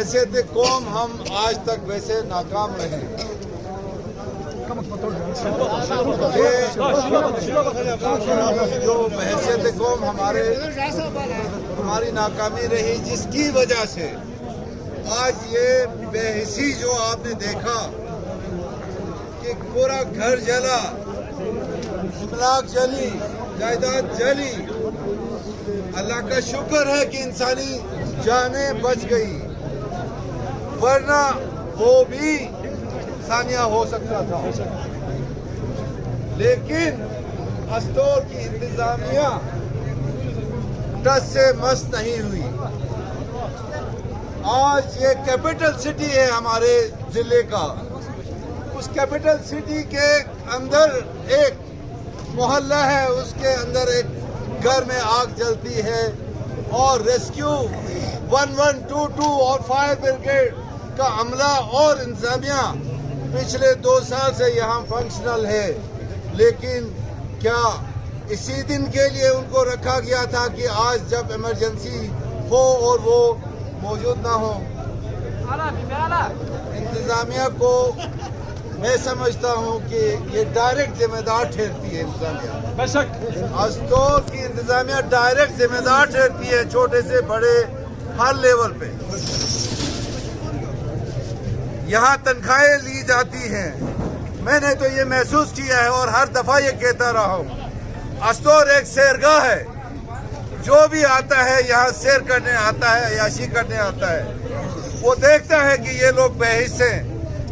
बहैसियत कौम हम आज तक वैसे नाकाम रहे। जो बहैसियत कौम हमारी नाकामी रही, जिसकी वजह से आज ये बेहिसी जो आपने देखा कि पूरा घर जला, इमलाक जली, जायदाद जली। अल्लाह का शुक्र है कि इंसानी जानें बच गई, वरना वो भी सानिया हो सकता था। लेकिन अस्तोर की इंतजामिया टस से मस नहीं हुई। आज ये कैपिटल सिटी है हमारे जिले का। उस कैपिटल सिटी के अंदर एक मोहल्ला है, उसके अंदर एक घर में आग जलती है और रेस्क्यू 1122 और फायर ब्रिगेड का अमला और इंतजामिया पिछले 2 साल से यहाँ फंक्शनल है। लेकिन क्या इसी दिन के लिए उनको रखा गया था कि आज जब इमरजेंसी हो और वो मौजूद ना हो? इंतजामिया को मैं समझता हूँ कि ये डायरेक्ट जिम्मेदार ठहरती है। इंतजामिया अस्तोर की इंतजामिया डायरेक्ट जिम्मेदार ठहरती है, छोटे से बड़े हर लेवल पे। यहाँ तनख्वाहें ली जाती हैं। मैंने तो ये महसूस किया है और हर दफा ये कहता रहा हूँ, अस्तोर एक सैरगाह है। जो भी आता है यहाँ सैर करने आता है, अय्याशी करने आता है, वो देखता है कि ये लोग बेहिस हैं,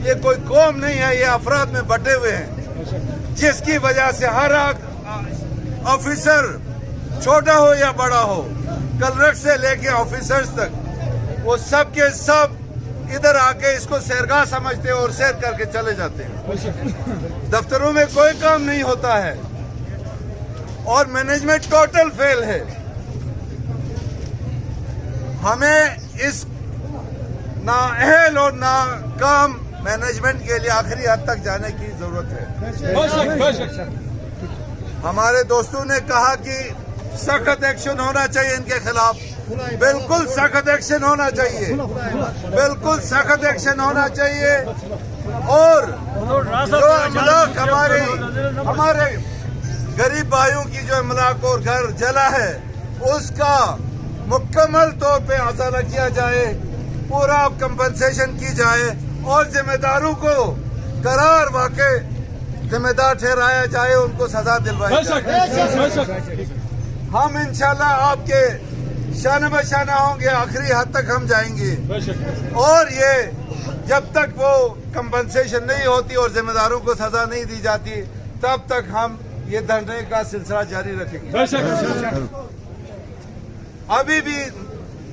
ये कोई कौम नहीं है, ये अफराद में बटे हुए हैं, जिसकी वजह से हर ऑफिसर छोटा हो या बड़ा हो, कलरक से लेके ऑफिसर्स तक, वो सब के सब इधर आके इसको सैरगाह समझते हैं और सैर करके चले जाते हैं। दफ्तरों में कोई काम नहीं होता है और मैनेजमेंट टोटल फेल है। हमें इस नाअहल और नाकाम मैनेजमेंट के लिए आखिरी हद तक जाने की जरूरत है। हमारे दोस्तों ने कहा कि सख्त एक्शन होना चाहिए इनके खिलाफ। बिल्कुल सख्त एक्शन होना चाहिए, बिल्कुल सख्त एक्शन होना चाहिए। और जो इमलाक हमारे गरीब भाइयों की जो इमलाक और घर जला है, उसका मुकम्मल तौर पे असाला किया जाए, पूरा कंपनसेशन की जाए और जिम्मेदारों को करार वाकई जिम्मेदार ठहराया जाए, उनको सजा दिलवाई जाए। हम इंशाल्लाह आपके शाना बशाना होंगे, आखिरी हद तक हम जाएंगे। और ये जब तक वो कंपनसेशन नहीं होती और जिम्मेदारों को सजा नहीं दी जाती, तब तक हम ये धरने का सिलसिला जारी रखेंगे। अभी भी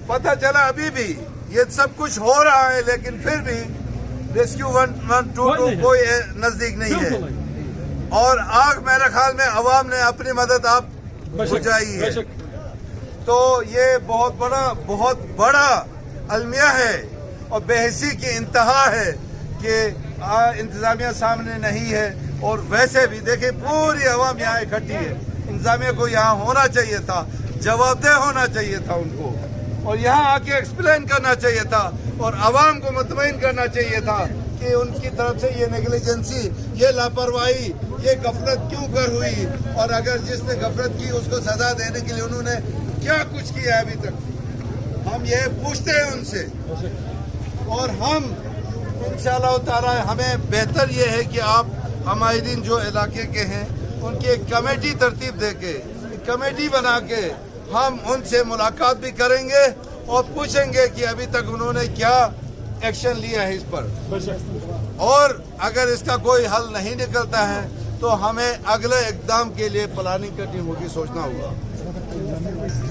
पता चला, अभी भी ये सब कुछ हो रहा है, लेकिन फिर भी रेस्क्यू 1122 कोई नजदीक नहीं है। और आग मेरे ख्याल में अवाम ने अपनी मदद आप बुझाई है। तो ये बहुत बड़ा अलमिया है और बेहिसी की इंतहा है कि इंतजामिया सामने नहीं है। और वैसे भी देखिए पूरी अवाम यहाँ इकट्ठी है, इंतजामिया को यहाँ होना चाहिए था, जवाबदेह होना चाहिए था उनको, और यहाँ आके एक्सप्लेन करना चाहिए था और अवाम को मुतमईन करना चाहिए था कि उनकी तरफ से ये नेग्लिजेंसी, ये लापरवाही, ये गफलत क्यों कर हुई, और अगर जिसने गफलत की उसको सजा देने के लिए उन्होंने क्या कुछ किया अभी तक। हम ये पूछते हैं उनसे। और हम इंशाअल्लाह ताला हमें बेहतर ये है कि आप हमायदीन जो इलाके के हैं उनकी एक कमेटी तरतीब दे के, कमेटी बना के हम उनसे मुलाकात भी करेंगे और पूछेंगे कि अभी तक उन्होंने क्या एक्शन लिया है इस पर। और अगर इसका कोई हल नहीं निकलता है तो हमें अगले इक़दाम के लिए प्लानिंग करनी होगी, सोचना होगा।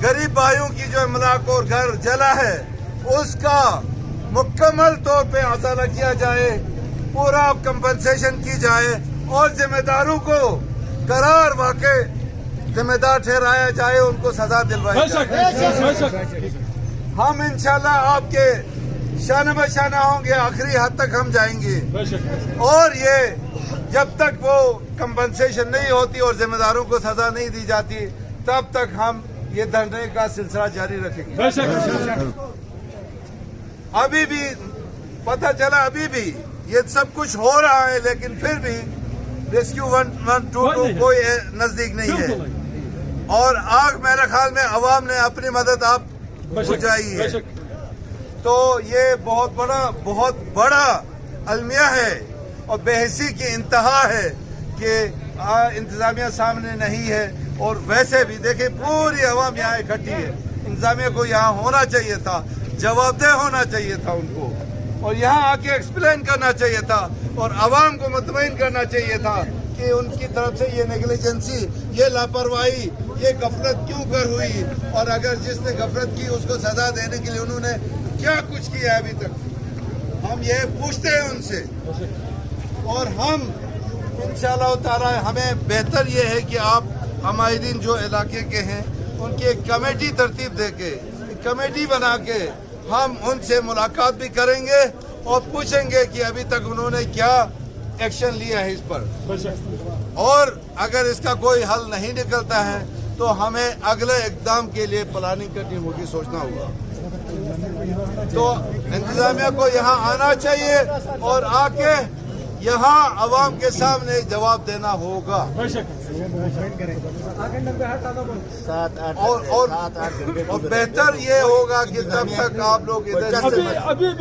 गरीब भाइयों की जो इमलाक और घर जला है, उसका मुकम्मल तौर पे असाला किया जाए, पूरा कंपनसेशन की जाए और जिम्मेदारों को करार वाकई जिम्मेदार ठहराया जाए, उनको सजा दिलवाई जाए। हम इंशाल्लाह आपके शाना बशाना होंगे, आखिरी हद तक हम जाएंगे। और ये जब तक वो कंपनसेशन नहीं होती और जिम्मेदारों को सजा नहीं दी जाती, तब तक हम ये धरने का सिलसिला जारी रखेंगे। अभी भी पता चला, अभी भी ये सब कुछ हो रहा है, लेकिन फिर भी रेस्क्यू 112 कोई नजदीक नहीं है। और आग मेरे ख्याल में अवाम ने अपनी मदद आप पहुंचाई है। तो ये बहुत बड़ा अलमिया है और बेहसी की इंतहा है कि इंतजामिया सामने नहीं है। और वैसे भी देखिए पूरी अवाम यहाँ इकट्ठी है, इंतजामिया को यहाँ होना चाहिए था, जवाबदेह होना चाहिए था उनको, और यहाँ आके एक्सप्लेन करना चाहिए था और अवाम को मुतमईन करना चाहिए था कि उनकी तरफ से ये नेग्लिजेंसी, ये लापरवाही, ये गफलत क्यों कर हुई, और अगर जिसने गफलत की उसको सजा देने के लिए उन्होंने क्या कुछ किया अभी तक। हम ये पूछते हैं उनसे, और हम इंशाअल्लाह ताला हमें बेहतर ये है कि आप हमारीन जो इलाके के हैं उनकी एक कमेटी तरतीब दे के, कमेटी बना के हम उनसे मुलाकात भी करेंगे और पूछेंगे कि अभी तक उन्होंने क्या एक्शन लिया है इस पर। और अगर इसका कोई हल नहीं निकलता है तो हमें अगले इक़दाम के लिए प्लानिंग करनी होगी, सोचना होगा। तो इंतजामिया को यहाँ आना चाहिए और आके यहाँ अवाम के सामने जवाब देना होगा। और बेहतर ये होगा कि तब तक आप लोग इधर से